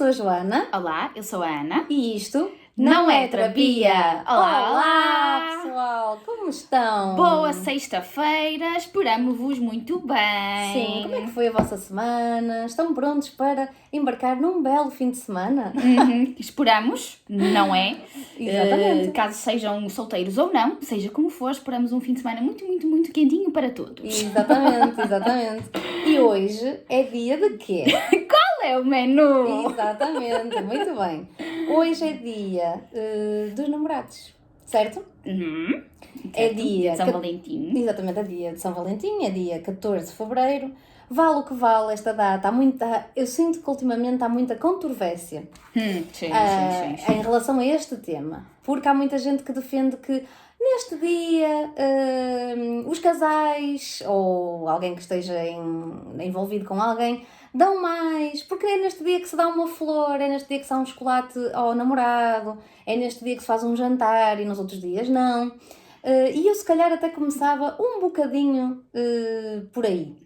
sou a Joana. Olá, eu sou a Ana. E isto não é terapia. Olá, olá, pessoal, como estão? Boa sexta-feira, esperamos-vos muito bem. Sim, como é que foi a vossa semana? Estão prontos para embarcar num belo fim de semana? Esperamos, não é? Exatamente. Caso sejam solteiros ou não, seja como for, esperamos um fim de semana muito quentinho para todos. Exatamente. E hoje é dia de quê? Qual é o menu? Exatamente, muito bem. Hoje é dia dos namorados, certo? É dia de São Valentim. Exatamente, é dia de São Valentim, é dia 14 de fevereiro. Vale o que vale esta data. Eu sinto que ultimamente há muita controvérsia Sim. em relação a este tema. Porque há muita gente que defende que neste dia os casais ou alguém que esteja envolvido com alguém dão mais, porque é neste dia que se dá uma flor, é neste dia que se dá um chocolate ao namorado, é neste dia que se faz um jantar e nos outros dias não. E eu se calhar até começava um bocadinho por aí.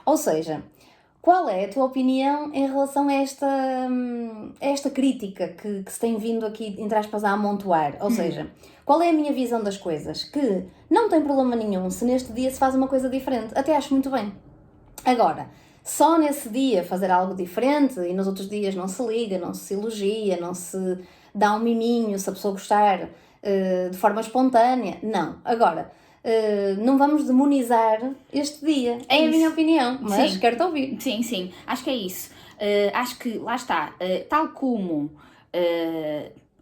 Ou seja, qual é a tua opinião em relação a esta crítica que se tem vindo aqui, entre aspas, a amontoar? Ou seja, qual é a minha visão das coisas? Que não tem problema nenhum se neste dia se faz uma coisa diferente. Até acho muito bem. Agora, só nesse dia fazer algo diferente e nos outros dias não se liga, não se elogia, não se dá um miminho se a pessoa gostar de forma espontânea. Não. Agora, não vamos demonizar este dia. É a minha opinião, mas quero-te ouvir. Sim. Acho que é isso. Acho que, lá está, tal como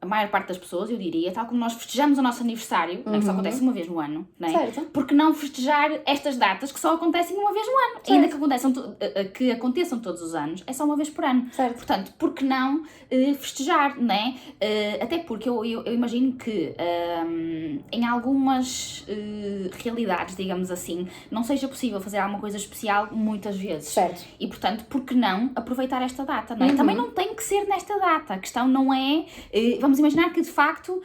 a maior parte das pessoas, eu diria, tal como nós festejamos o nosso aniversário, que só acontece uma vez no ano, não é? Certo. Porque não festejar estas datas que só acontecem uma vez no ano? Certo. Ainda que aconteçam todos os anos, é só uma vez por ano. Certo. Portanto, por que não festejar, não é? Até porque eu imagino que em algumas realidades, digamos assim, não seja possível fazer alguma coisa especial muitas vezes. Certo. E, portanto, por que não aproveitar esta data, não é? Também não tem que ser nesta data. A questão não é... Vamos imaginar que, de facto,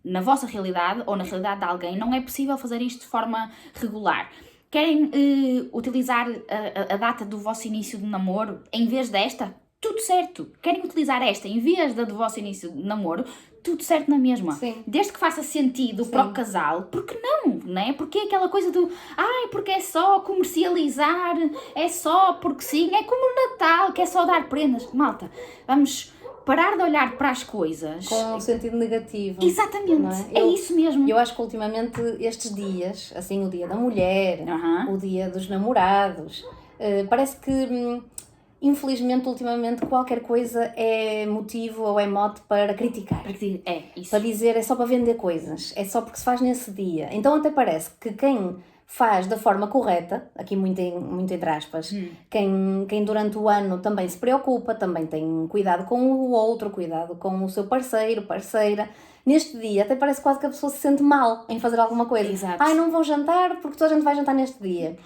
na vossa realidade ou na realidade de alguém, não é possível fazer isto de forma regular. Querem utilizar a data do vosso início de namoro em vez desta? Tudo certo. Querem utilizar esta em vez da do vosso início de namoro? Tudo certo na mesma. Sim. Desde que faça sentido para o casal, porque não é? Porque é aquela coisa do porque é só comercializar, é só porque sim, é como o Natal, que é só dar prendas. Malta, vamos parar de olhar para as coisas com um sentido negativo. Exatamente, não é? Isso mesmo. Eu acho que ultimamente estes dias, assim o dia da mulher, o dia dos namorados, parece que infelizmente ultimamente qualquer coisa é motivo ou é mote para criticar. É, isso. Para dizer é só para vender coisas, é só porque se faz nesse dia. Então até parece que quem faz da forma correta, aqui muito entre aspas, quem durante o ano também se preocupa, também tem cuidado com o outro, cuidado com o seu parceiro, parceira, neste dia até parece quase que a pessoa se sente mal em fazer alguma coisa. Exato. Não vou jantar porque toda a gente vai jantar neste dia.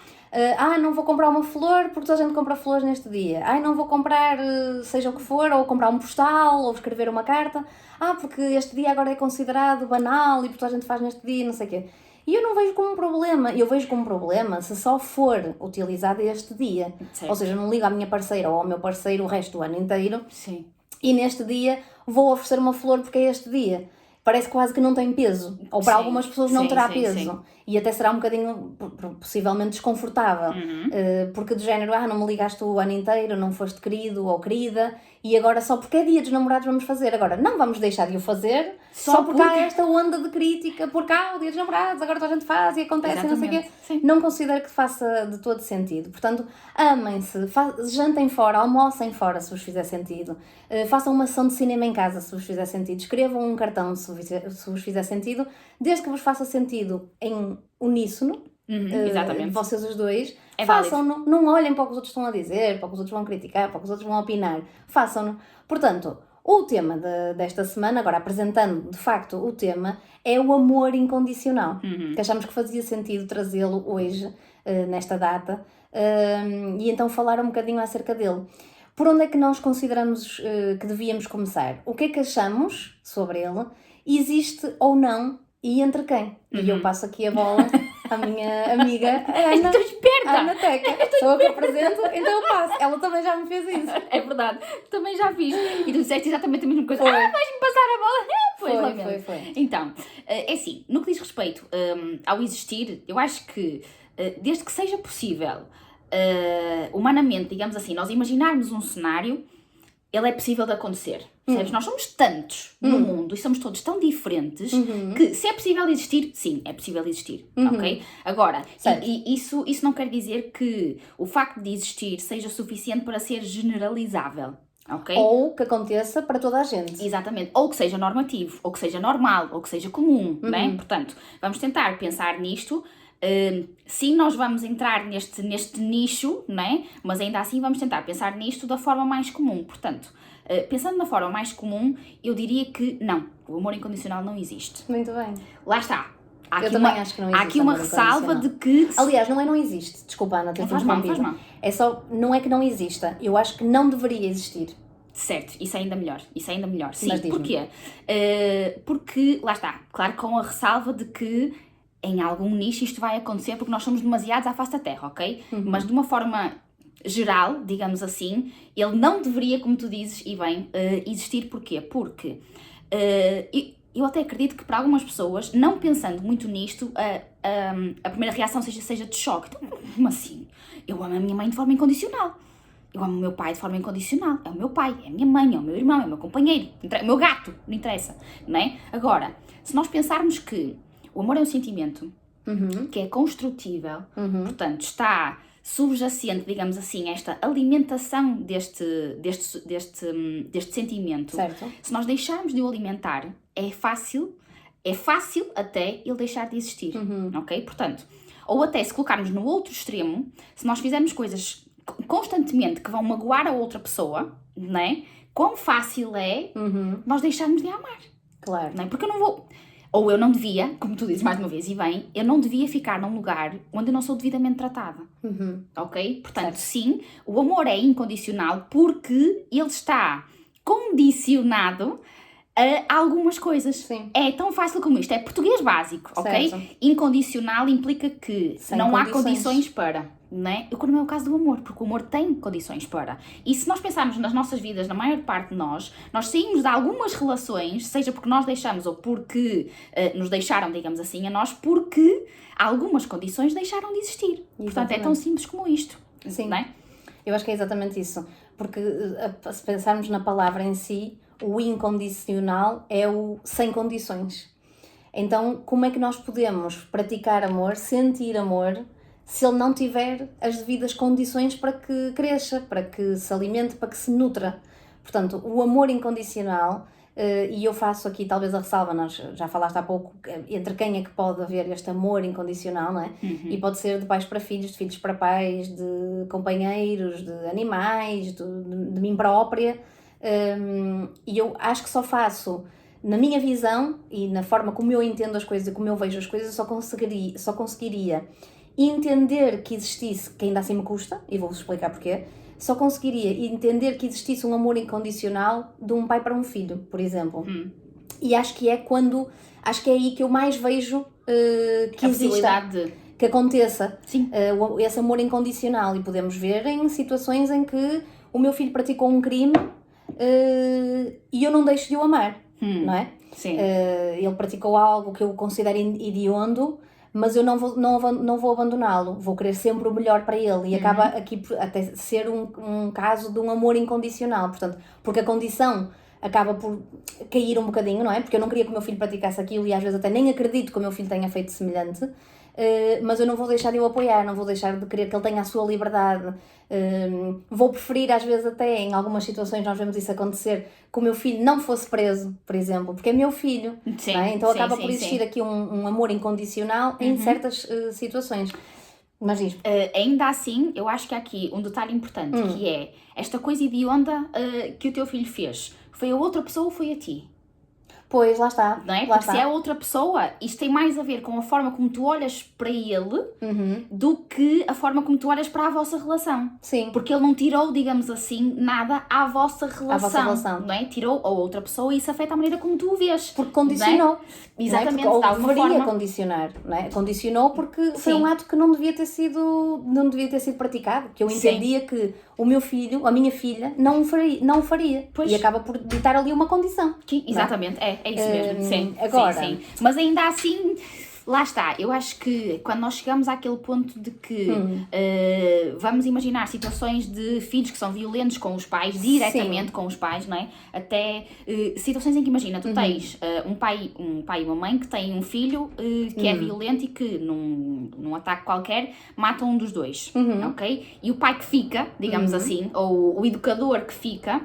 Não vou comprar uma flor porque toda a gente compra flores neste dia. Não vou comprar seja o que for, ou comprar um postal, ou escrever uma carta. Porque este dia agora é considerado banal e porque toda a gente faz neste dia, não sei o quê. E eu não vejo como um problema. Eu vejo como um problema se só for utilizado este dia. Certo. Ou seja, não ligo à minha parceira ou ao meu parceiro o resto do ano inteiro. Sim. E neste dia vou oferecer uma flor porque é este dia. Parece quase que não tem peso. Ou para algumas pessoas não terá peso. Sim. E até será um bocadinho, possivelmente, desconfortável. Porque do género, não me ligaste o ano inteiro, não foste querido ou querida, e agora só porque é dia dos namorados vamos fazer. Agora, não vamos deixar de o fazer só porque há esta onda de crítica, porque o dia dos namorados, agora toda a gente faz e acontece. Exatamente. E não sei o quê. Sim. Não considero que faça de todo sentido. Portanto, amem-se, jantem fora, almocem fora se vos fizer sentido, façam uma sessão de cinema em casa se vos fizer sentido, escrevam um cartão se vos fizer sentido, desde que vos faça sentido em uníssono, exatamente. Vocês os dois, é façam-no, não olhem para o que os outros estão a dizer, para o que os outros vão criticar, para o que os outros vão opinar, façam-no. Portanto, o tema desta semana, agora apresentando de facto o tema, é o amor incondicional, que achamos que fazia sentido trazê-lo hoje, nesta data, e então falar um bocadinho acerca dele. Por onde é que nós consideramos que devíamos começar? O que é que achamos sobre ele? Existe ou não? E entre quem? E eu passo aqui a bola à minha amiga Ana. Estou esperta! à Ana Teca. Sou eu que apresento, então eu passo. Ela também já me fez isso. É verdade, também já fiz. E tu disseste exatamente a mesma coisa. Foi. Vais-me passar a bola. Pois, lamento. Foi. Então, é assim, no que diz respeito ao existir, eu acho que, desde que seja possível, humanamente, digamos assim, nós imaginarmos um cenário, ele é possível de acontecer. Percebes? Nós somos tantos no mundo e somos todos tão diferentes que, se é possível existir, sim, é possível existir, ok? Agora, isso não quer dizer que o facto de existir seja suficiente para ser generalizável, ok? Ou que aconteça para toda a gente. Exatamente. Ou que seja normativo, ou que seja normal, ou que seja comum, né? Portanto, vamos tentar pensar nisto. Sim, nós vamos entrar neste nicho, né? Mas ainda assim vamos tentar pensar nisto da forma mais comum. Portanto, pensando na forma mais comum, eu diria que não, o amor incondicional não existe. Muito bem. Lá está. Eu também acho que não existe. Há aqui uma amor ressalva de incondicional. que... Aliás, não existe. Desculpa, Ana, ter Faz mal. É só, não é que não exista. Eu acho que não deveria existir. Certo, isso é ainda melhor. Sim, Mas diz-me. porquê? Porque, lá está, claro, com a ressalva de que em algum nicho isto vai acontecer porque nós somos demasiados à face da Terra, ok? Mas de uma forma geral, digamos assim, ele não deveria, como tu dizes, e bem, existir. Porquê? Porque eu até acredito que para algumas pessoas, não pensando muito nisto, a primeira reação seja de choque. Então, como assim? Eu amo a minha mãe de forma incondicional. Eu amo o meu pai de forma incondicional. É o meu pai, é a minha mãe, é o meu irmão, é o meu companheiro, é o meu gato, não interessa, não é? Agora, se nós pensarmos que o amor é um sentimento que é construtível, portanto, está subjacente, digamos assim, esta alimentação deste sentimento. Certo. Se nós deixarmos de o alimentar, é fácil até ele deixar de existir, ok? Portanto, ou até se colocarmos no outro extremo, se nós fizermos coisas constantemente que vão magoar a outra pessoa, não é? Quão fácil é nós deixarmos de amar. Claro. Não é? Porque eu não vou... Ou eu não devia, como tu dizes mais uma vez, e bem, eu não devia ficar num lugar onde eu não sou devidamente tratada. Ok? Portanto, sim, o amor é incondicional porque ele está condicionado a algumas coisas. Sim. É tão fácil como isto. É português básico, ok? Certo. Incondicional implica que Sem não há condições. condições para... Não é? O que não é o caso do amor, porque o amor tem condições para. E se nós pensarmos nas nossas vidas, na maior parte de nós saímos de algumas relações, seja porque nós deixamos ou porque nos deixaram, digamos assim, a nós, porque algumas condições deixaram de existir. Portanto, é tão simples como isto. Sim. Não é? Eu acho que é exatamente isso. Porque se pensarmos na palavra em si, o incondicional é o sem condições. Então, como é que nós podemos praticar amor, sentir amor, se ele não tiver as devidas condições para que cresça, para que se alimente, para que se nutra? Portanto, o amor incondicional, e eu faço aqui talvez a ressalva, nós já falaste há pouco, entre quem é que pode haver este amor incondicional, não é? E pode ser de pais para filhos, de filhos para pais, de companheiros, de animais, de mim própria. E eu acho que só faço, na minha visão e na forma como eu entendo as coisas e como eu vejo as coisas, só conseguiria entender que existisse, que ainda assim me custa, e vou-vos explicar porquê, só conseguiria entender que existisse um amor incondicional de um pai para um filho, por exemplo. E acho que é aí que eu mais vejo que exista, que aconteça esse amor incondicional. E podemos ver em situações em que o meu filho praticou um crime e eu não deixo de o amar, não é? Sim. Ele praticou algo que eu considero hediondo, mas eu não vou abandoná-lo, vou querer sempre o melhor para ele. E acaba aqui até ser um caso de um amor incondicional, portanto, porque a condição acaba por cair um bocadinho, não é? Porque eu não queria que o meu filho praticasse aquilo e às vezes até nem acredito que o meu filho tenha feito semelhante, mas eu não vou deixar de o apoiar, não vou deixar de querer que ele tenha a sua liberdade. Vou preferir, às vezes até em algumas situações nós vemos isso acontecer, que o meu filho não fosse preso, por exemplo, porque é meu filho, sim, não é? Então sim, acaba sim, por existir sim. aqui um amor incondicional em certas situações. Mas diz. Ainda assim, eu acho que há aqui um detalhe importante, que é esta coisa hedionda que o teu filho fez. Foi a outra pessoa ou foi a ti? Pois, lá está. Não é? Lá Porque se é outra pessoa, isto tem mais a ver com a forma como tu olhas para ele do que a forma como tu olhas para a vossa relação. Sim. Porque ele não tirou, digamos assim, nada à vossa relação. Não é? Tirou a outra pessoa e isso afeta a maneira como tu o vês. Porque condicionou. Não é? Exatamente. Não é? Porque, ou de alguma deveria forma. condicionar, não é? Condicionou porque foi Sim. um ato que não devia ter sido praticado. Que eu entendia que o meu filho, a minha filha, não o faria. Pois. E acaba por ditar ali uma condição. Exatamente, é isso mesmo. Sim, agora... sim. Mas ainda assim, lá está. Eu acho que quando nós chegamos àquele ponto de que vamos imaginar situações de filhos que são violentos com os pais, diretamente com os pais, não é? Até situações em que, imagina, tu tens um pai e uma mãe que têm um filho que é violento e que num ataque qualquer mata um dos dois, ok? E o pai que fica, digamos assim, ou o educador que fica,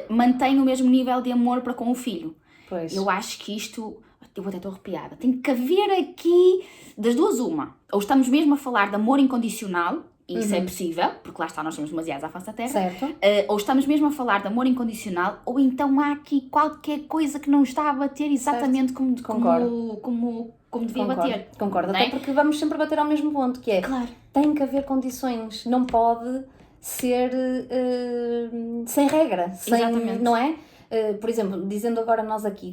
mantém o mesmo nível de amor para com o filho. Pois. Eu acho que isto... Eu até estou arrepiada. Tem que haver aqui, das duas uma. Ou estamos mesmo a falar de amor incondicional, e isso é possível, porque lá está, nós somos demasiados à face da terra. Certo. Ou estamos mesmo a falar de amor incondicional, ou então há aqui qualquer coisa que não está a bater exatamente como devia bater. Concordo. Não Até é? porque vamos sempre bater ao mesmo ponto, que é... Claro. Tem que haver condições. Não pode ser sem regra. Exatamente. Não é? Por exemplo, dizendo agora nós aqui,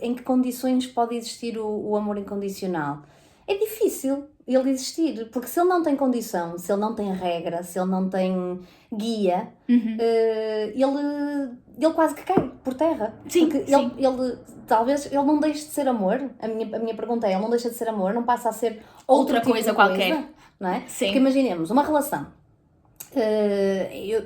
em que condições pode existir o amor incondicional? É difícil ele existir, porque se ele não tem condição, se ele não tem regra, se ele não tem guia, ele quase que cai por terra. Sim, porque sim. ele talvez ele não deixe de ser amor. A minha pergunta é, ele não deixa de ser amor, não passa a ser outra tipo coisa de qualquer. coisa, não é? Sim. Porque imaginemos, uma relação.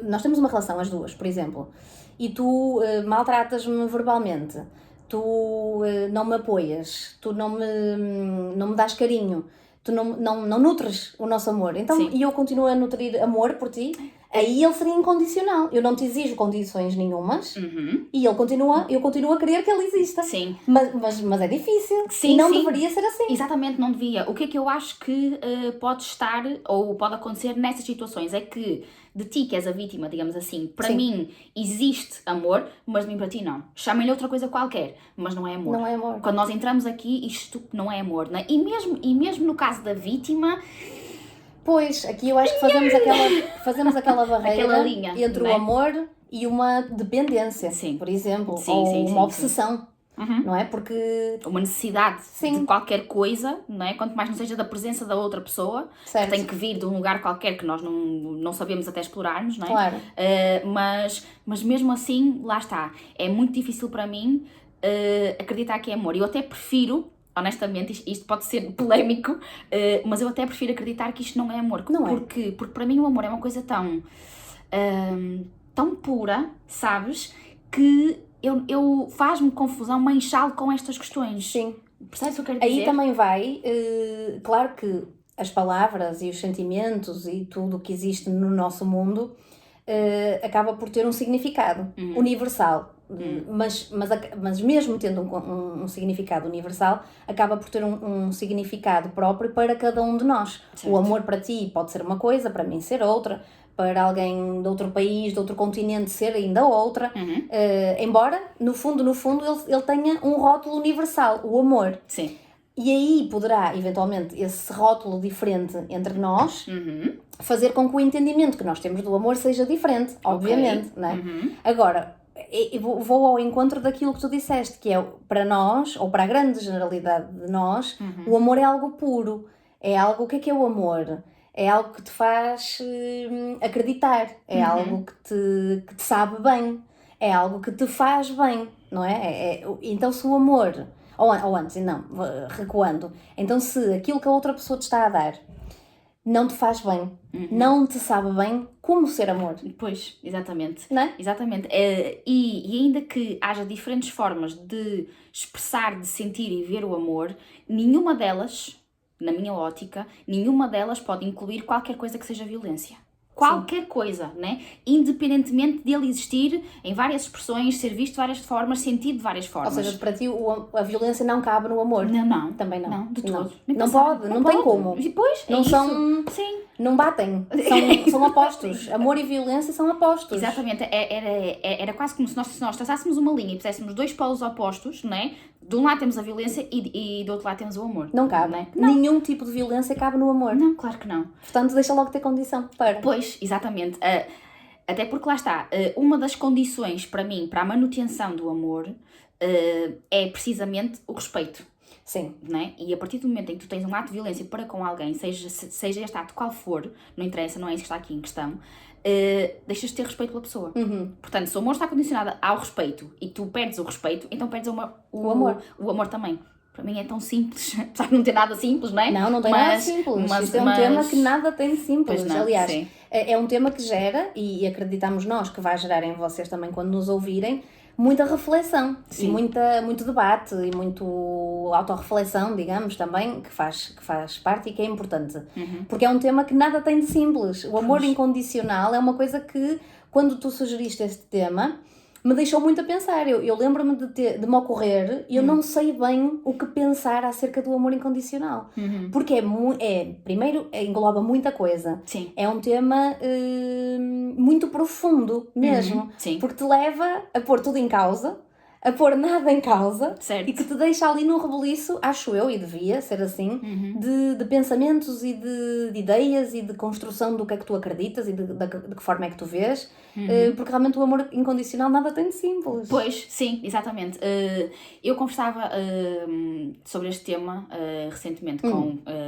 Nós temos uma relação, as duas, por exemplo, e tu maltratas-me verbalmente, tu não me apoias, tu não me dás carinho, tu não nutres o nosso amor, então, Sim. e eu continuo a nutrir amor por ti, aí ele seria incondicional. Eu não te exijo condições nenhumas e eu continuo a querer que ele exista. Sim. Mas é difícil. Sim, e não sim. deveria ser assim. Exatamente, não devia. O que é que eu acho que pode estar ou pode acontecer nessas situações é que de ti, que és a vítima, digamos assim, para Sim. mim existe amor, mas de mim para ti não. Chamem-lhe outra coisa qualquer, mas não é amor. Não é amor. Quando nós entramos aqui, isto não é amor, não é? E mesmo no caso da vítima... Pois, aqui eu acho que fazemos aquela barreira Aquela linha, entre não o é? amor e uma dependência, Sim. por exemplo, Sim, ou sim, uma sim, obsessão, não é? Porque, Uma necessidade Sim. de qualquer coisa, não é? Quanto mais não seja da presença da outra pessoa, Certo. que tem que vir de um lugar qualquer que nós não sabemos até explorarmos, não é? Claro. Mas mesmo assim, lá está. É muito difícil para mim acreditar que é amor. Eu até prefiro, honestamente, isto pode ser polémico, mas eu até prefiro acreditar que isto não é amor. Não é. Porque para mim o amor é uma coisa tão pura, sabes, que eu faz-me confusão manchá-lo com estas questões. sim. Percebes o que eu quero dizer? Aí também vai, claro que as palavras e os sentimentos e tudo o que existe no nosso mundo acaba por ter um significado universal. Mas mesmo tendo um significado universal, acaba por ter um significado próprio para cada um de nós. Certo. O amor para ti pode ser uma coisa, para mim ser outra, para alguém de outro país, de outro continente ser ainda outra. Embora, no fundo, ele tenha um rótulo universal, o amor. Sim. E aí poderá, eventualmente, esse rótulo diferente entre nós fazer com que o entendimento que nós temos do amor seja diferente, obviamente, não é? Agora, eu vou ao encontro daquilo que tu disseste, que é para nós, ou para a grande generalidade de nós, o amor é algo puro. É algo, o que é o amor? É algo que te faz acreditar, é algo que te sabe bem, é algo que te faz bem, não é? Então se o amor, ou antes, não, recuando, então se aquilo que a outra pessoa te está a dar não te faz bem, não te sabe bem, como ser amor? Pois, exatamente. Não é? Exatamente. E ainda que haja diferentes formas de expressar, de sentir e ver o amor, nenhuma delas, na minha ótica, nenhuma delas pode incluir qualquer coisa que seja violência. Qualquer coisa, né? Independentemente de ele existir em várias expressões, ser visto de várias formas, sentido de várias formas. Ou seja, para ti a violência não cabe no amor? Não. Também não. Não, de todo. Não pode, não tem como. E depois, Não isso. são... Sim. não batem, são opostos. Amor e violência são opostos. Exatamente, era quase como se nós traçássemos uma linha e puséssemos dois polos opostos, não é? De um lado temos a violência e do outro lado temos o amor. Não cabe. Não é? Nenhum tipo de violência cabe no amor. Não, claro que não. Portanto, deixa logo ter condição para. Pois, exatamente. Até porque lá está, uma das condições para mim, para a manutenção do amor, é precisamente o respeito. Sim. Não é? E a partir do momento em que tu tens um ato de violência para com alguém, seja este ato qual for, não interessa, não é isso que está aqui em questão, deixas de ter respeito pela pessoa. Portanto, se o amor está condicionado ao respeito e tu perdes o respeito, então perdes o amor. O amor também. Para mim é tão simples, apesar de não ter nada simples, não é? Não tem nada simples. Isto é um tema que nada tem de simples. Não, aliás, sim. é um tema que gera, e acreditamos nós que vai gerar em vocês também quando nos ouvirem, muita reflexão. Sim. E muito debate e muito autorreflexão, digamos, também, que faz parte e que é importante. Porque é um tema que nada tem de simples. O amor incondicional é uma coisa que, quando tu sugeriste este tema, me deixou muito a pensar. Eu lembro-me de me ocorrer e eu não sei bem o que pensar acerca do amor incondicional. Porque primeiro, engloba muita coisa. Sim. É um tema muito profundo mesmo. Sim. Porque te leva a pôr tudo em causa, a pôr nada em causa, certo. E que te deixa ali num rebuliço, acho eu, e devia ser assim, de pensamentos e de ideias e de construção do que é que tu acreditas e de que forma é que tu vês, porque realmente o amor incondicional nada tem de simples. Pois, sim, exatamente. Eu conversava sobre este tema recentemente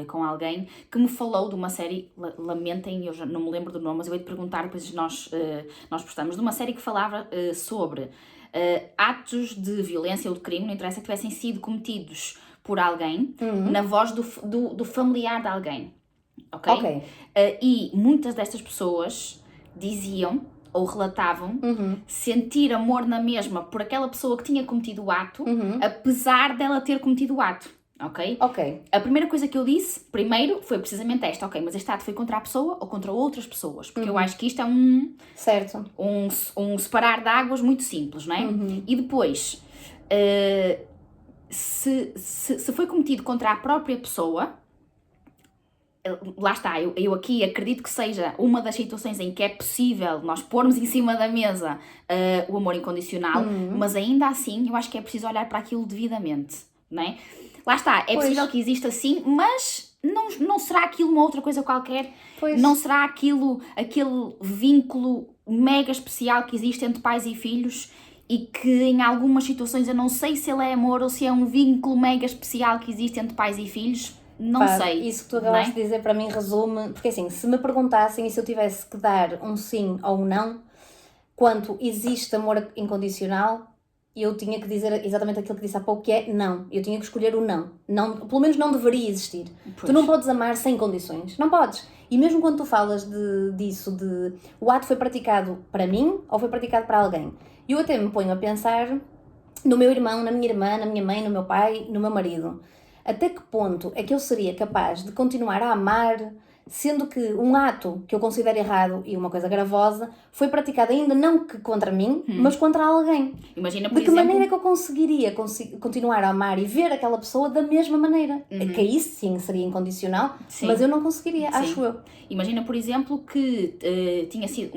com alguém que me falou de uma série, lamentem, eu já não me lembro do nome, mas eu ia-te perguntar, depois nós postamos, de uma série que falava sobre atos de violência ou de crime, não interessa, que tivessem sido cometidos por alguém na voz do familiar de alguém. Ok? E muitas destas pessoas diziam ou relatavam sentir amor na mesma por aquela pessoa que tinha cometido o ato, apesar dela ter cometido o ato. Ok? A primeira coisa que eu disse, primeiro, foi precisamente esta. Ok, mas este ato foi contra a pessoa ou contra outras pessoas? Porque eu acho que isto é certo. um separar de águas muito simples, não é? E depois, se foi cometido contra a própria pessoa, lá está, eu aqui acredito que seja uma das situações em que é possível nós pormos em cima da mesa o amor incondicional, mas ainda assim eu acho que é preciso olhar para aquilo devidamente, não é? Lá está, é possível que exista assim, mas não será aquilo uma outra coisa qualquer? Pois. Não será aquele vínculo mega especial que existe entre pais e filhos e que em algumas situações eu não sei se ele é amor ou se é um vínculo mega especial que existe entre pais e filhos? Não sei. Isso que tu acabaste de dizer para mim resume, porque assim, se me perguntassem e se eu tivesse que dar um sim ou um não, quanto existe amor incondicional, eu tinha que dizer exatamente aquilo que disse há pouco, que é não. Eu tinha que escolher o não. Pelo menos não deveria existir. Pois. Tu não podes amar sem condições. Não podes. E mesmo quando tu falas disso, o ato foi praticado para mim ou foi praticado para alguém, eu até me ponho a pensar no meu irmão, na minha irmã, na minha mãe, no meu pai, no meu marido. Até que ponto é que eu seria capaz de continuar a amar, sendo que um ato que eu considero errado e uma coisa gravosa foi praticado ainda não que contra mim, mas contra alguém? Imagina, por de que exemplo... maneira é que eu conseguiria continuar a amar e ver aquela pessoa da mesma maneira? Que aí sim seria incondicional, mas eu não conseguiria, acho eu. Imagina, por exemplo, que tinha sido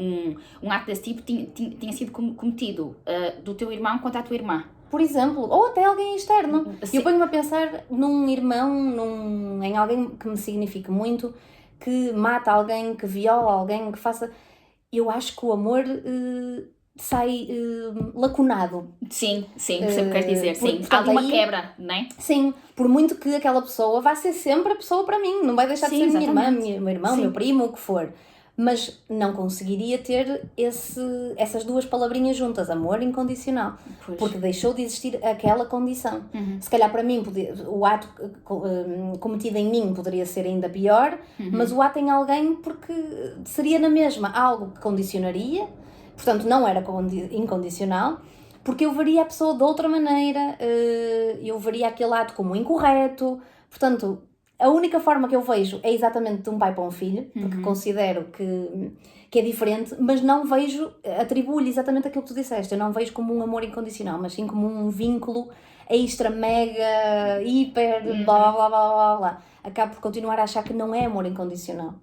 um ato desse tipo tinha sido cometido do teu irmão contra a tua irmã. Por exemplo, ou até alguém externo. Eu ponho-me a pensar num irmão, em alguém que me signifique muito, que mata alguém, que viola alguém, que faça... Eu acho que o amor sai lacunado. Sim, percebo o que queres dizer. Sim, há alguma quebra, não é? Sim, por muito que aquela pessoa vá ser sempre a pessoa para mim. Não vai deixar de ser minha irmã, meu irmão, meu primo, o que for. Mas não conseguiria ter essas duas palavrinhas juntas, amor incondicional. Pois. Porque deixou de existir aquela condição. Se calhar para mim o ato cometido em mim poderia ser ainda pior, mas o ato em alguém porque seria na mesma algo que condicionaria, portanto não era incondicional, porque eu veria a pessoa de outra maneira, eu veria aquele ato como incorreto, portanto... A única forma que eu vejo é exatamente de um pai para um filho, porque considero que é diferente, mas não vejo, atribuo-lhe exatamente aquilo que tu disseste, eu não vejo como um amor incondicional, mas sim como um vínculo extra, mega, hiper, blá blá blá blá blá. Acabo por continuar a achar que não é amor incondicional.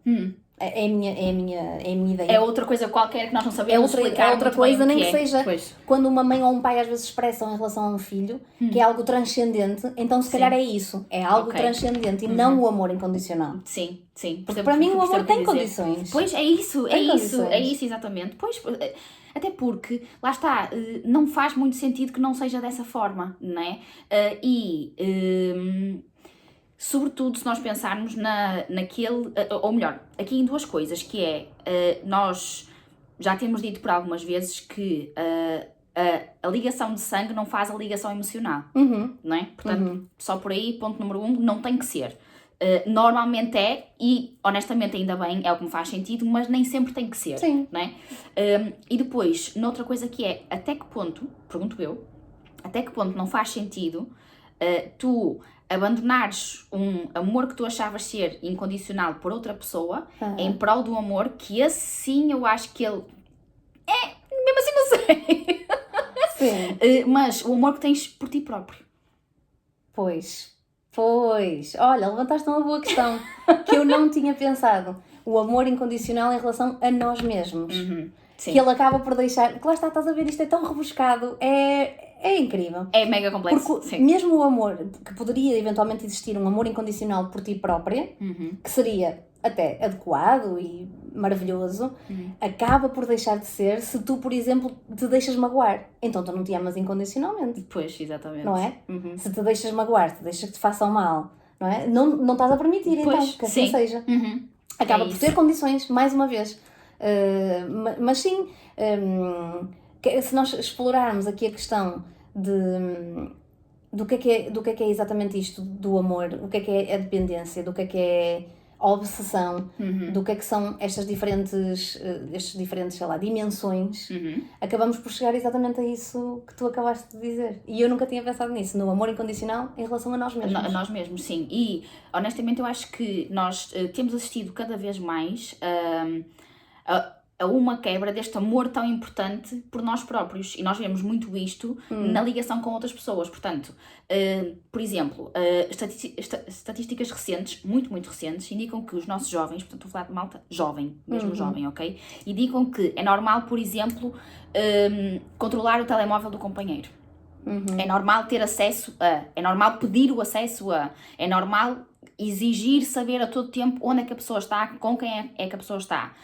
É a minha ideia. É outra coisa qualquer que nós não sabemos explicar É outra muito bem coisa, o nem que que é. seja Pois. quando uma mãe ou um pai às vezes expressam em relação a um filho, que é algo transcendente, então se calhar é isso, é algo Ok. transcendente e não o amor incondicional. Sim. Porque para mim o amor tem condições. Pois, é isso, Tem condições. é isso exatamente. Pois, até porque, lá está, não faz muito sentido que não seja dessa forma, não é? Sobretudo se nós pensarmos naquele, ou melhor, aqui em duas coisas, que é, nós já temos dito por algumas vezes que a ligação de sangue não faz a ligação emocional, não é? Portanto, só por aí, ponto número 1, não tem que ser. Normalmente é, e honestamente ainda bem, é o que me faz sentido, mas nem sempre tem que ser, Sim. não é? E depois, noutra coisa que é, até que ponto, pergunto eu, até que ponto não faz sentido tu abandonares um amor que tu achavas ser incondicional por outra pessoa em prol do amor, que esse sim eu acho que ele mesmo assim não sei. Sim. Mas o amor que tens por ti próprio. Pois. Olha, levantaste uma boa questão que eu não tinha pensado. O amor incondicional em relação a nós mesmos. Sim. Que ele acaba por deixar... Que lá está, estás a ver, isto é tão rebuscado. É incrível. É mega complexo. Porque sim. mesmo o amor, que poderia eventualmente existir um amor incondicional por ti própria, que seria até adequado e maravilhoso, acaba por deixar de ser se tu, por exemplo, te deixas magoar. Então tu não te amas incondicionalmente. Pois, exatamente. Não é? Se te deixas magoar, te deixas que te façam mal, não é? Não estás a permitir, Pois, então, que assim sim. seja. Acaba É por isso. ter condições, mais uma vez. Mas sim, se nós explorarmos aqui a questão do que é exatamente isto do amor, o que é a dependência, do que é a obsessão, do que são estes diferentes, sei lá, dimensões, acabamos por chegar exatamente a isso que tu acabaste de dizer. E eu nunca tinha pensado nisso, no amor incondicional em relação a nós mesmos. A nós mesmos, sim. E, honestamente, eu acho que nós temos assistido cada vez mais a uma quebra deste amor tão importante por nós próprios. E nós vemos muito isto na ligação com outras pessoas. Portanto, por exemplo, estatísticas recentes, muito recentes, indicam que os nossos jovens, portanto, estou a falar de malta jovem, mesmo jovem, ok? Indicam que é normal, por exemplo, controlar o telemóvel do companheiro. É normal ter acesso a, é normal pedir o acesso a, é normal exigir saber a todo tempo onde é que a pessoa está, com quem é que a pessoa está,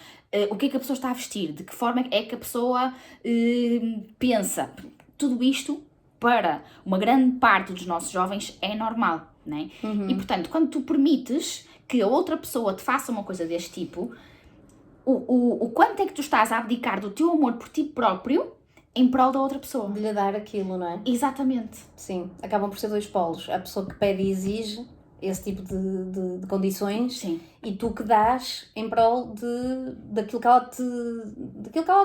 o que é que a pessoa está a vestir, de que forma é que a pessoa pensa. Tudo isto, para uma grande parte dos nossos jovens, é normal, não é? E, portanto, quando tu permites que a outra pessoa te faça uma coisa deste tipo, o quanto é que tu estás a abdicar do teu amor por ti próprio em prol da outra pessoa. De lhe dar aquilo, não é? Exatamente. Sim, acabam por ser dois polos. A pessoa que pede e exige esse tipo de condições. Sim. E tu que dás em prol daquilo que ela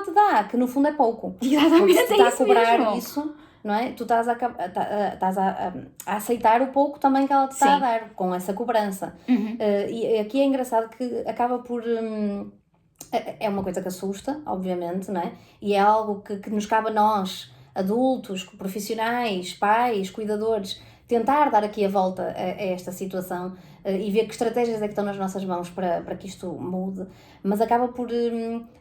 te dá, que no fundo é pouco. Exatamente, porque se tu estás a cobrar mesmo. isso, não é? Tu estás a aceitar o pouco também que ela te está a dar, com essa cobrança. E aqui é engraçado que acaba por... é uma coisa que assusta, obviamente, não é? E é algo que nos cabe a nós, adultos, profissionais, pais, cuidadores, tentar dar aqui a volta a esta situação e ver que estratégias é que estão nas nossas mãos para que isto mude. Mas acaba por,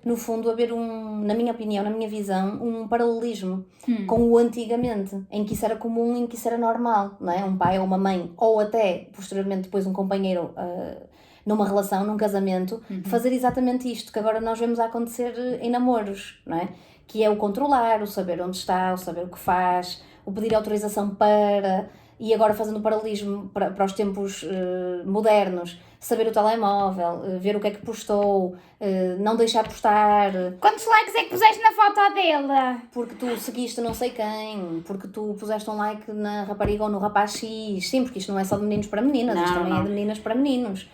no fundo, haver na minha opinião, na minha visão, um paralelismo com o antigamente, em que isso era comum, em que isso era normal, não é? Um pai ou uma mãe, ou até, posteriormente, depois um companheiro... numa relação, num casamento, fazer exatamente isto que agora nós vemos a acontecer em namoros, não é? Que é o controlar, o saber onde está, o saber o que faz, o pedir autorização para, e agora fazendo o paralelismo para os tempos modernos, saber o telemóvel, ver o que é que postou, não deixar postar. Quantos likes é que puseste na foto dela? Porque tu seguiste não sei quem, porque tu puseste um like na rapariga ou no rapaz X. Sim, porque isto não é só de meninos para meninas, isto também é de meninas para meninos.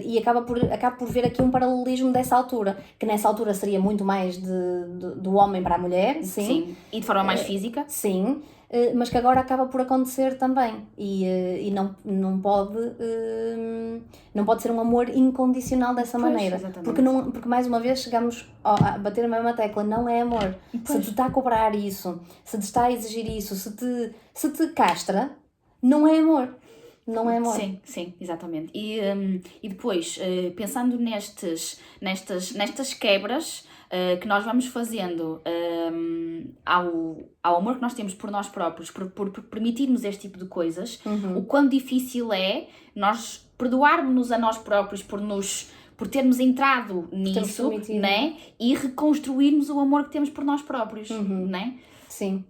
E acaba por ver aqui um paralelismo dessa altura, que nessa altura seria muito mais do homem para a mulher, sim. E de forma mais física. Sim, mas que agora acaba por acontecer também. E não pode ser um amor incondicional dessa maneira. Porque mais uma vez chegamos a bater a mesma tecla, não é amor. Se te está a cobrar isso, se te está a exigir isso, se te castra, não é amor. não é amor. Sim, sim, exatamente. E depois, pensando nestas quebras que nós vamos fazendo ao amor que nós temos por nós próprios, por permitirmos este tipo de coisas, o quão difícil é nós perdoarmos-nos a nós próprios por termos entrado nisso, né? E reconstruirmos o amor que temos por nós próprios, né? Sim.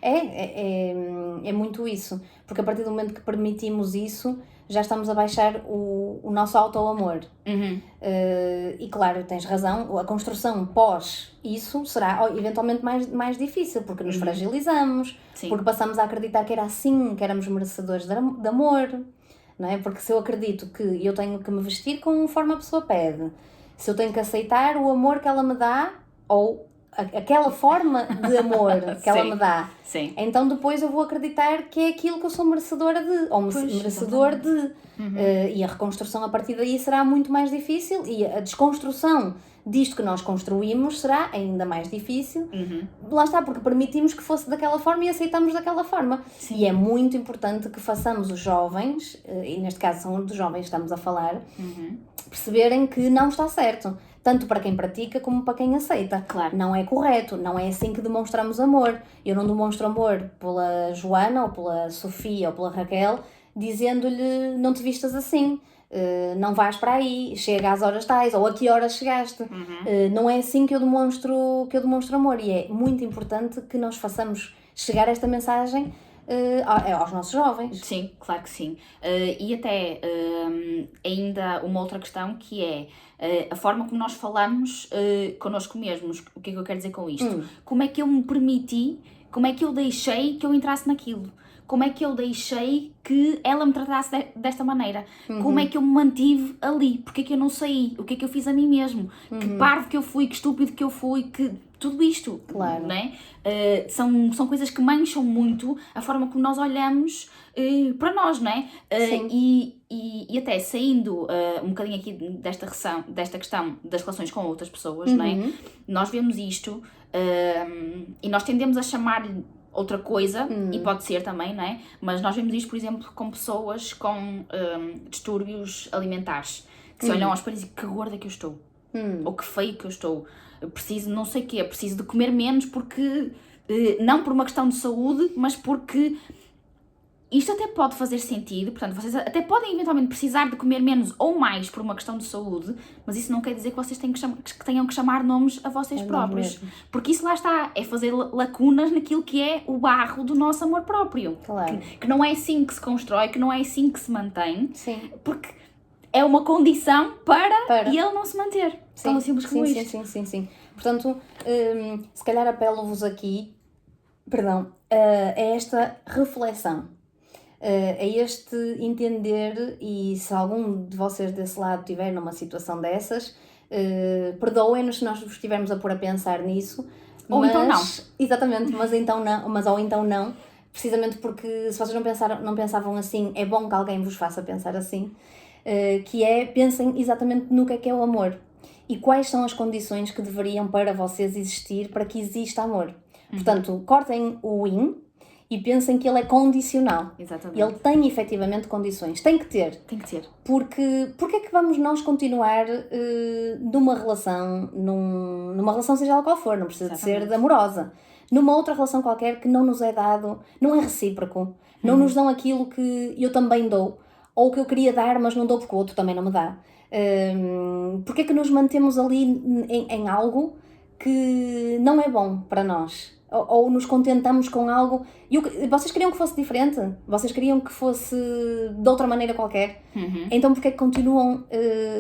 É muito isso, porque a partir do momento que permitimos isso, já estamos a baixar o nosso auto-amor. E claro, tens razão, a construção pós isso será eventualmente mais difícil, porque nos fragilizamos, porque passamos a acreditar que era assim, que éramos merecedores de amor, não é? Porque se eu acredito que eu tenho que me vestir conforme a pessoa pede, se eu tenho que aceitar o amor que ela me dá, ou aquela forma de amor que ela me dá, então depois eu vou acreditar que é aquilo que eu sou merecedora de, ou merecedor de. E a reconstrução a partir daí será muito mais difícil, e a desconstrução disto que nós construímos será ainda mais difícil. Lá está, porque permitimos que fosse daquela forma e aceitamos daquela forma. E é muito importante que façamos os jovens, e neste caso são dos jovens que estamos a falar, perceberem que não está certo. Tanto para quem pratica como para quem aceita. Claro. Não é correto, não é assim que demonstramos amor. Eu não demonstro amor pela Joana, ou pela Sofia, ou pela Raquel, dizendo-lhe não te vistas assim, não vais para aí, chega às horas tais, ou a que horas chegaste. Não é assim que eu demonstro amor. E é muito importante que nós façamos chegar esta mensagem aos nossos jovens. Sim, claro que sim. E até ainda uma outra questão que é a forma como nós falamos connosco mesmos. O que é que eu quero dizer com isto? Como é que eu me permiti, como é que eu deixei que eu entrasse naquilo? Como é que eu deixei que ela me tratasse desta maneira? Como é que eu me mantive ali? Porque é que eu não saí? O que é que eu fiz a mim mesmo? Que parvo que eu fui, que estúpido que eu fui, que tudo isto, claro. Né? São coisas que mancham muito a forma como nós olhamos para nós, não é? E até saindo um bocadinho aqui desta questão das relações com outras pessoas, não é? Nós vemos isto e nós tendemos a chamar outra coisa, e pode ser também, não é? Mas nós vemos isto, por exemplo, com pessoas com distúrbios alimentares, que se olham aos espelhos e dizem que gorda que eu estou, ou que feio que eu estou, eu preciso não sei o quê, preciso de comer menos porque, não por uma questão de saúde, mas porque isto até pode fazer sentido, portanto, vocês até podem eventualmente precisar de comer menos ou mais por uma questão de saúde, mas isso não quer dizer que vocês tenham que chamar nomes a vocês próprios. Porque isso lá está, é fazer lacunas naquilo que é o barro do nosso amor próprio. Claro. Que não é assim que se constrói, que não é assim que se mantém. Sim. Porque é uma condição para ele não se manter. Tão simples como isto. Sim. Portanto, se calhar apelo-vos aqui, a esta reflexão. A este entender, e se algum de vocês desse lado estiver numa situação dessas, perdoem-nos se nós vos estivermos a pôr a pensar nisso. Ou então não. Exatamente, mas ou então não, precisamente porque se vocês não pensavam assim, é bom que alguém vos faça pensar assim, que é, pensem exatamente no que é o amor e quais são as condições que deveriam para vocês existir para que exista amor. Portanto, cortem o in e pensem que ele é condicional. Exatamente. Ele tem efetivamente condições. Tem que ter. Porque é que vamos nós continuar numa relação, numa relação seja ela qual for, não precisa de ser amorosa, numa outra relação qualquer que não nos é dado, não é recíproco, não nos dão aquilo que eu também dou, ou que eu queria dar, mas não dou porque o outro também não me dá. Porque é que nos mantemos ali em algo que não é bom para nós? Ou nos contentamos com algo. Vocês queriam que fosse diferente? Vocês queriam que fosse de outra maneira qualquer? Então porque é que continuam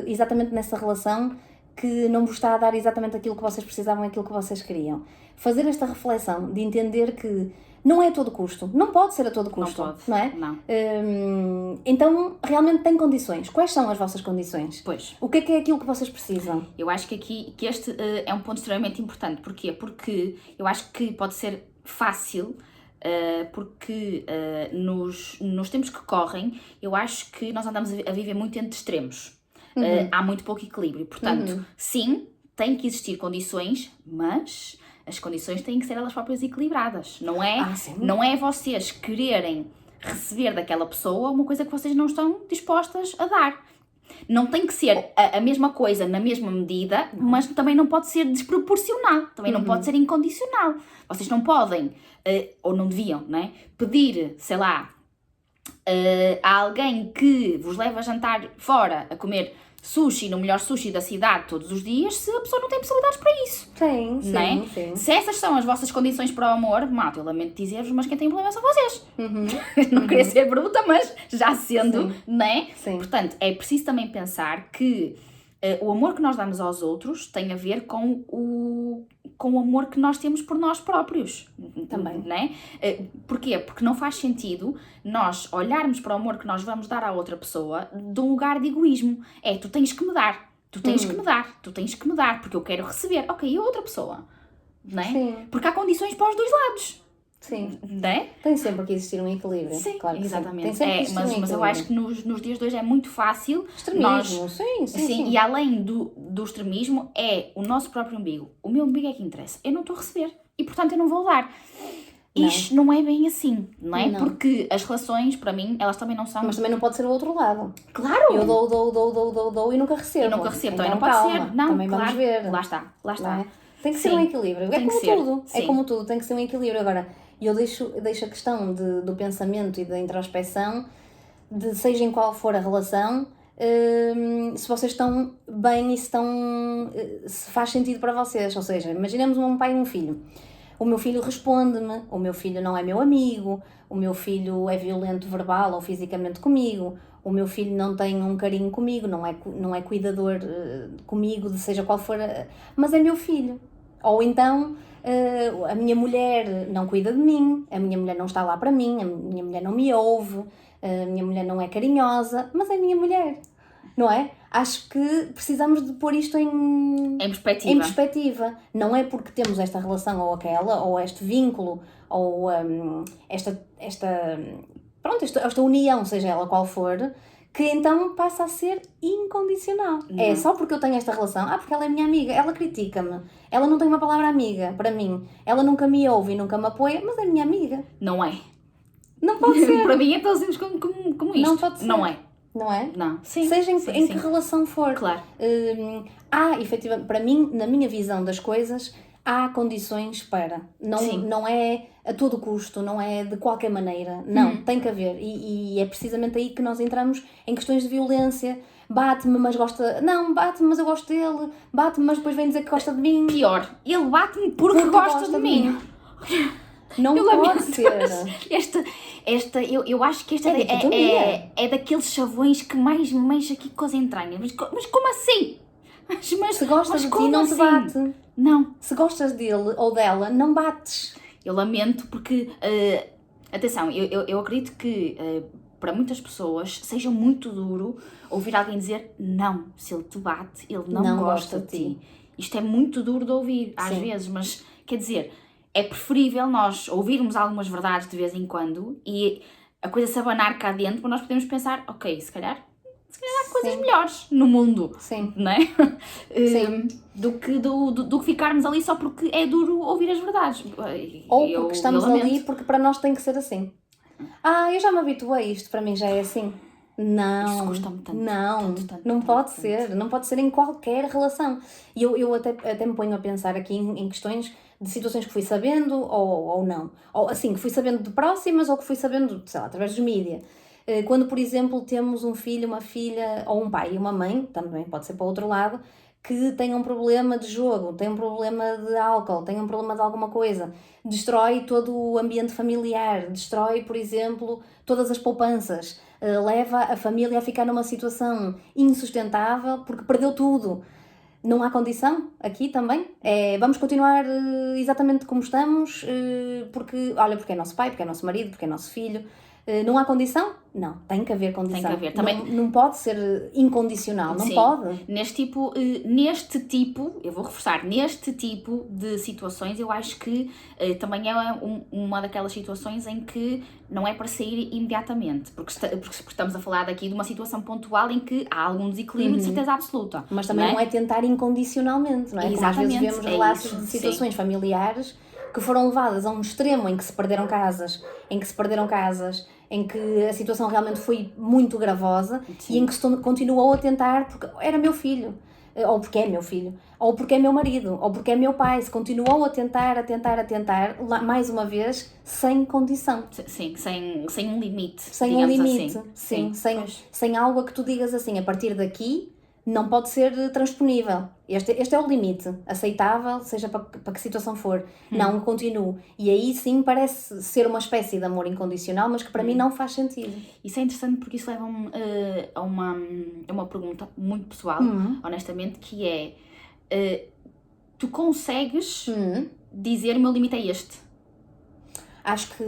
exatamente nessa relação que não vos está a dar exatamente aquilo que vocês precisavam, aquilo que vocês queriam? Fazer esta reflexão de entender que não é a todo custo, não pode ser a todo custo, não é? Não. Então realmente tem condições. Quais são as vossas condições? Pois. O que é aquilo que vocês precisam? Eu acho que este é um ponto extremamente importante. Porquê? Porque eu acho que pode ser fácil, porque nos tempos que correm, eu acho que nós andamos a viver muito entre extremos. Há muito pouco equilíbrio. Portanto, sim, tem que existir condições, mas as condições têm que ser elas próprias equilibradas. Não é vocês quererem receber daquela pessoa uma coisa que vocês não estão dispostas a dar. Não tem que ser a mesma coisa na mesma medida, mas também não pode ser desproporcional, também não pode ser incondicional. Vocês não podem, ou não deviam, né, pedir, sei lá, a alguém que vos leva a jantar fora, a comer sushi no melhor sushi da cidade todos os dias, se a pessoa não tem possibilidades para isso. Sim, sim, Né? sim. Se essas são as vossas condições para o amor, malta, eu lamento dizer-vos, mas quem tem problema são vocês. Não queria ser bruta, mas já sendo, né? Sim. Portanto, é preciso também pensar que o amor que nós damos aos outros tem a ver com o amor que nós temos por nós próprios. Também. Né? Porquê? Porque não faz sentido nós olharmos para o amor que nós vamos dar à outra pessoa de um lugar de egoísmo. Tu tens que me dar, tu tens que me dar, tu tens que me dar, porque eu quero receber. Ok, e a outra pessoa? Né? Sim. Porque há condições para os dois lados. Sim. Né? Tem sempre que existir um equilíbrio. Sim, claro que exatamente. Sim. Tem sempre que existir um mas equilíbrio. eu acho que nos dias de hoje é muito fácil. Extremismo, sim. E além do extremismo, é o nosso próprio umbigo. O meu umbigo é que interessa. Eu não estou a receber. E, portanto, eu não vou dar. Isto não é bem assim, não é? Não. Porque as relações, para mim, elas também não são... Mas também não pode ser o outro lado. Claro! Eu dou e nunca recebo. E nunca recebo. Também Então, não pode calma, ser. Não, também claro. vamos ver. Lá está. Não é? Tem que ser Sim. um equilíbrio. Tem É como que ser. tudo. É Sim. como tudo. Tem que ser um equilíbrio. Agora, eu deixo a questão do pensamento e da introspeção, de seja em qual for a relação, se vocês estão bem e se faz sentido para vocês. Ou seja, imaginemos um pai e um filho. O meu filho responde-me, o meu filho não é meu amigo, o meu filho é violento verbal ou fisicamente comigo, o meu filho não tem um carinho comigo, não é cuidador comigo, seja qual for, mas é meu filho. Ou então, a minha mulher não cuida de mim, a minha mulher não está lá para mim, a minha mulher não me ouve, a minha mulher não é carinhosa, mas é minha mulher, não é? Acho que precisamos de pôr isto em perspectiva. Não é porque temos esta relação ou aquela, ou este vínculo, ou esta união, seja ela qual for, que então passa a ser incondicional. Não. É só porque eu tenho esta relação, porque ela é minha amiga, ela critica-me, ela não tem uma palavra amiga para mim, ela nunca me ouve e nunca me apoia, mas é minha amiga. Não é. Não pode ser. Para mim é tão simples como isto. Não pode ser. Não é. Não é? Não. Sim, seja em sim. que relação for. Claro. Efetivamente, para mim, na minha visão das coisas, há condições para. Não é a todo custo, não é de qualquer maneira. Não, tem que haver. E é precisamente aí que nós entramos em questões de violência. Bate-me, mas gosta... Não, bate-me, mas eu gosto dele. Bate-me, mas depois vem dizer que gosta de mim. Pior, ele bate-me porque gosta de mim. Não pode ser. Eu acho que esta é daqueles chavões que mais mexe aqui com as entranhas. Mas como assim? Mas se gostas de ti, não te bate. Não. Se gostas dele ou dela, não bates. Eu lamento porque, atenção, eu acredito que para muitas pessoas seja muito duro ouvir alguém dizer não, se ele te bate, ele não gosta de ti. Isto é muito duro de ouvir, às vezes, mas quer dizer... É preferível nós ouvirmos algumas verdades de vez em quando e a coisa se abanar cá dentro para nós podermos pensar, ok, se calhar há coisas melhores no mundo, Sim. Não é? Sim. Do que ficarmos ali só porque é duro ouvir as verdades. Ou porque estamos ali porque para nós tem que ser assim. Eu já me habituei a isto, para mim já é assim. Não, isto custa-me tanto, não pode ser, não pode ser em qualquer relação. E eu até me ponho a pensar aqui em questões de situações que fui sabendo ou não. Ou assim, que fui sabendo de próximas ou que fui sabendo, sei lá, através dos mídia. Quando, por exemplo, temos um filho, uma filha, ou um pai e uma mãe, também pode ser para o outro lado, que tem um problema de jogo, tem um problema de álcool, tem um problema de alguma coisa, destrói todo o ambiente familiar, destrói, por exemplo, todas as poupanças, leva a família a ficar numa situação insustentável porque perdeu tudo. Não há condição aqui também? Vamos continuar exatamente como estamos, porque é nosso pai, porque é nosso marido, porque é nosso filho. Não há condição? Não, tem que haver condição. Tem que haver. Também... Não pode ser incondicional, não Sim. pode. Neste tipo, eu vou reforçar, neste tipo de situações eu acho que também é uma daquelas situações em que não é para sair imediatamente, porque estamos a falar daqui de uma situação pontual em que há algum desequilíbrio de certeza absoluta. Mas também não é tentar incondicionalmente, não é? Como às vezes vemos relatos de situações familiares que foram levadas a um extremo em que se perderam casas, em que a situação realmente foi muito gravosa. Sim. E em que se continuou a tentar, porque era meu filho, ou porque é meu filho, ou porque é meu marido, ou porque é meu pai, se continuou a tentar, mais uma vez, sem condição. Sim, sem um limite, sem um limite, assim. Sem algo a que tu digas assim, a partir daqui não pode ser transponível. Este é o limite, aceitável, seja para que situação for. Não, continuo. E aí sim parece ser uma espécie de amor incondicional, mas que para mim não faz sentido. Isso é interessante porque isso leva-me a uma pergunta muito pessoal, honestamente, que é, tu consegues dizer o meu limite é este? Acho que,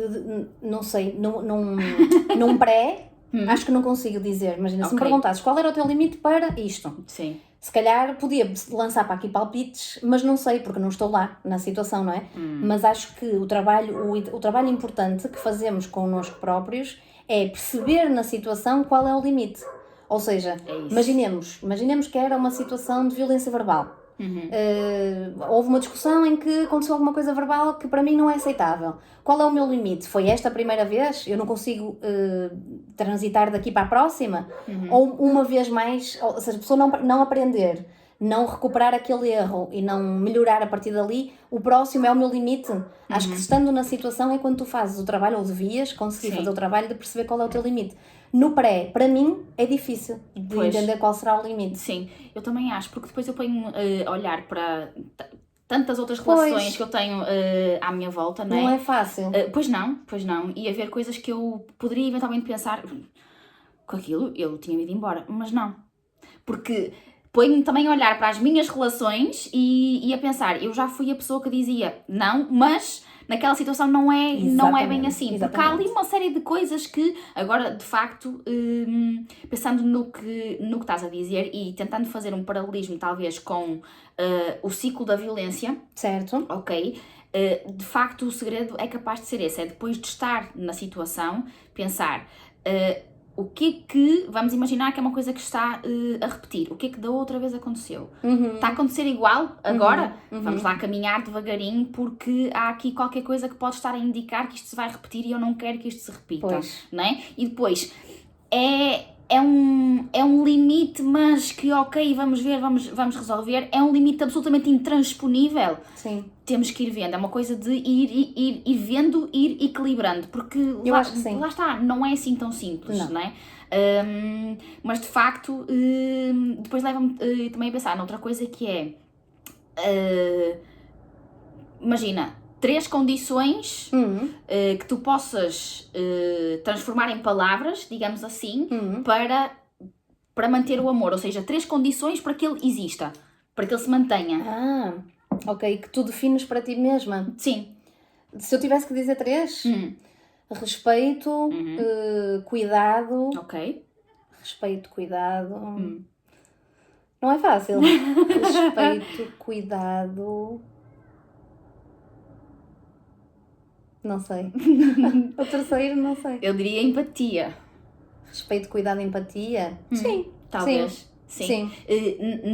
não sei, num pré... Acho que não consigo dizer, imagina, se me perguntasses qual era o teu limite para isto. Sim. Se calhar podia lançar para aqui palpites, mas não sei, porque não estou lá na situação, não é? Mas acho que o trabalho importante que fazemos connosco próprios é perceber na situação qual é o limite. Ou seja, imaginemos que era uma situação de violência verbal. Houve uma discussão em que aconteceu alguma coisa verbal que para mim não é aceitável. Qual é o meu limite? Foi esta a primeira vez? Eu não consigo transitar daqui para a próxima? Ou uma vez mais, ou seja, a pessoa não aprender, não recuperar aquele erro e não melhorar a partir dali, o próximo é o meu limite. Acho que estando na situação é quando tu fazes o trabalho, ou devias conseguir fazer o trabalho de perceber qual é o teu limite. No pré, para mim, é difícil de entender qual será o limite. Sim, eu também acho, porque depois eu ponho a olhar para tantas outras relações que eu tenho à minha volta, não é? Não é fácil. Pois não. E haver coisas que eu poderia eventualmente pensar, com aquilo eu tinha ido embora, mas não. Porque ponho-me também a olhar para as minhas relações e a pensar, eu já fui a pessoa que dizia não, mas... naquela situação não é bem assim, porque há ali uma série de coisas que, agora, de facto, pensando no que estás a dizer e tentando fazer um paralelismo, talvez, com o ciclo da violência. Certo. Ok. De facto, o segredo é capaz de ser esse, é depois de estar na situação, pensar... o que é que, vamos imaginar que é uma coisa que está a repetir, o que é que da outra vez aconteceu? Está a acontecer igual agora? Vamos lá caminhar devagarinho, porque há aqui qualquer coisa que pode estar a indicar que isto se vai repetir e eu não quero que isto se repita, não é? E depois, é um limite, mas que ok, vamos ver, vamos resolver, é um limite absolutamente intransponível. Sim. Temos que ir vendo, é uma coisa de ir vendo, ir equilibrando, porque lá está, não é assim tão simples, não é? Mas de facto, depois leva-me também a pensar noutra coisa que é, imagina, 3 condições que tu possas transformar em palavras, digamos assim, para manter o amor, ou seja, 3 condições para que ele exista, para que ele se mantenha. Ok, que tu defines para ti mesma. Sim. Se eu tivesse que dizer 3, respeito, cuidado. Ok. Respeito, cuidado. Não é fácil. Respeito, cuidado. Não sei. O terceiro, não sei. Eu diria empatia. Respeito, cuidado, empatia? Sim. Talvez. Sim.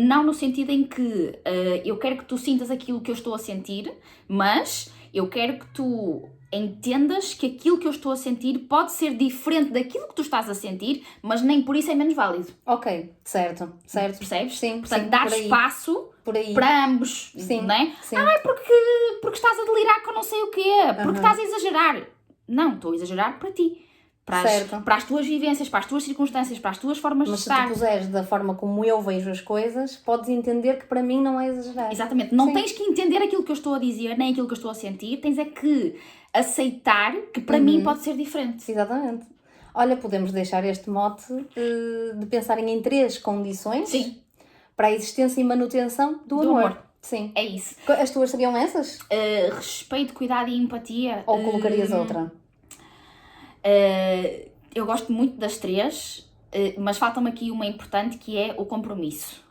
Não no sentido em que eu quero que tu sintas aquilo que eu estou a sentir, mas eu quero que tu entendas que aquilo que eu estou a sentir pode ser diferente daquilo que tu estás a sentir, mas nem por isso é menos válido. Ok, certo. Percebes? Sim. Portanto, dar espaço para ambos, não é? Sim. É porque estás a delirar com não sei o quê, porque estás a exagerar. Não, estou a exagerar para ti. Para as tuas vivências, para as tuas circunstâncias, para as tuas formas de estar. Mas se tu puseres da forma como eu vejo as coisas, podes entender que para mim não é exagerar. Exatamente. Não tens que entender aquilo que eu estou a dizer, nem aquilo que eu estou a sentir. Tens é que aceitar que para mim pode ser diferente. Exatamente. Olha, podemos deixar este mote de pensarem em 3 condições para a existência e manutenção do amor. Sim. É isso. As tuas seriam essas? Respeito, cuidado e empatia. Ou colocarias outra? Eu gosto muito das 3, mas falta-me aqui uma importante que é o compromisso.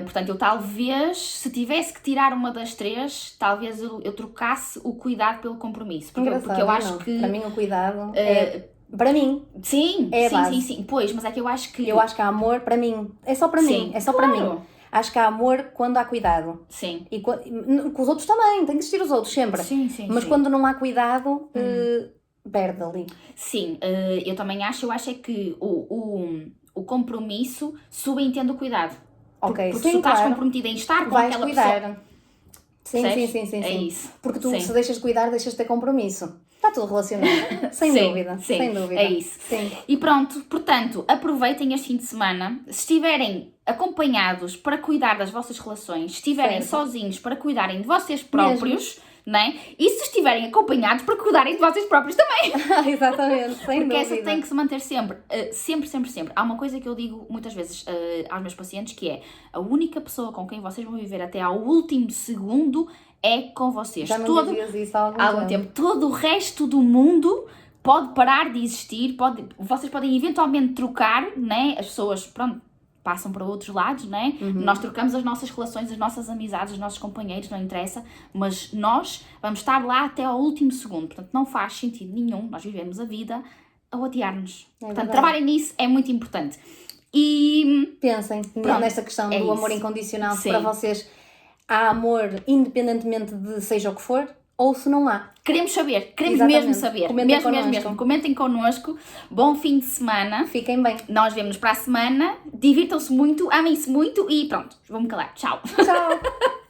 Portanto, eu talvez, se tivesse que tirar uma das 3, talvez eu trocasse o cuidado pelo compromisso. Porque eu acho que... Para mim o cuidado para mim. Sim, é a base. Sim. Pois, mas é que eu acho que... Eu acho que há amor para mim. É só para mim. É só para mim. Acho que há amor quando há cuidado. Sim. E com os outros também, tem que existir os outros sempre. Sim, Mas sim. quando não há cuidado, perde ali. Sim, eu também acho é que o compromisso subentende o cuidado. Ok, Porque sim, se tu estás claro. comprometido em estar com Vais aquela cuidar. pessoa. Sim, Percebes? sim, sim, sim, É sim. isso. Porque tu, Sim. se deixas de cuidar, deixas de ter compromisso. Está tudo relacionado. Sem Sim, dúvida. sim, Sem dúvida. é isso. Sim. E pronto, portanto, aproveitem este fim de semana. Se estiverem acompanhados para cuidar das vossas relações, se estiverem Certo. sozinhos para cuidarem de vocês próprios, né? E se estiverem acompanhados para cuidarem de vocês próprios também. Exatamente, sem Porque dúvida. essa tem que se manter sempre. Sempre. Há uma coisa que eu digo muitas vezes aos meus pacientes, que é: a única pessoa com quem vocês vão viver até ao último segundo é com vocês. Já não dizias isso há algum tempo. Todo o resto do mundo pode parar de existir, vocês podem eventualmente trocar, né? As pessoas, pronto, passam para outros lados, né? Nós trocamos as nossas relações, as nossas amizades, os nossos companheiros, não interessa, mas nós vamos estar lá até ao último segundo. Portanto, não faz sentido nenhum nós vivemos a vida a odiar-nos. Portanto, verdade. trabalhem nisso, é muito importante. E Pensem Pronto, nesta questão é do amor isso. incondicional. Se Sim. para vocês há amor independentemente de seja o que for, ou se não há. queremos saber, queremos Exatamente. mesmo saber. Comentem Mesmo. connosco. Comentem connosco. Bom fim de semana. Fiquem bem. Nós vemos para a semana. Divirtam-se muito, amem-se muito e pronto, vou-me calar. Tchau. Tchau.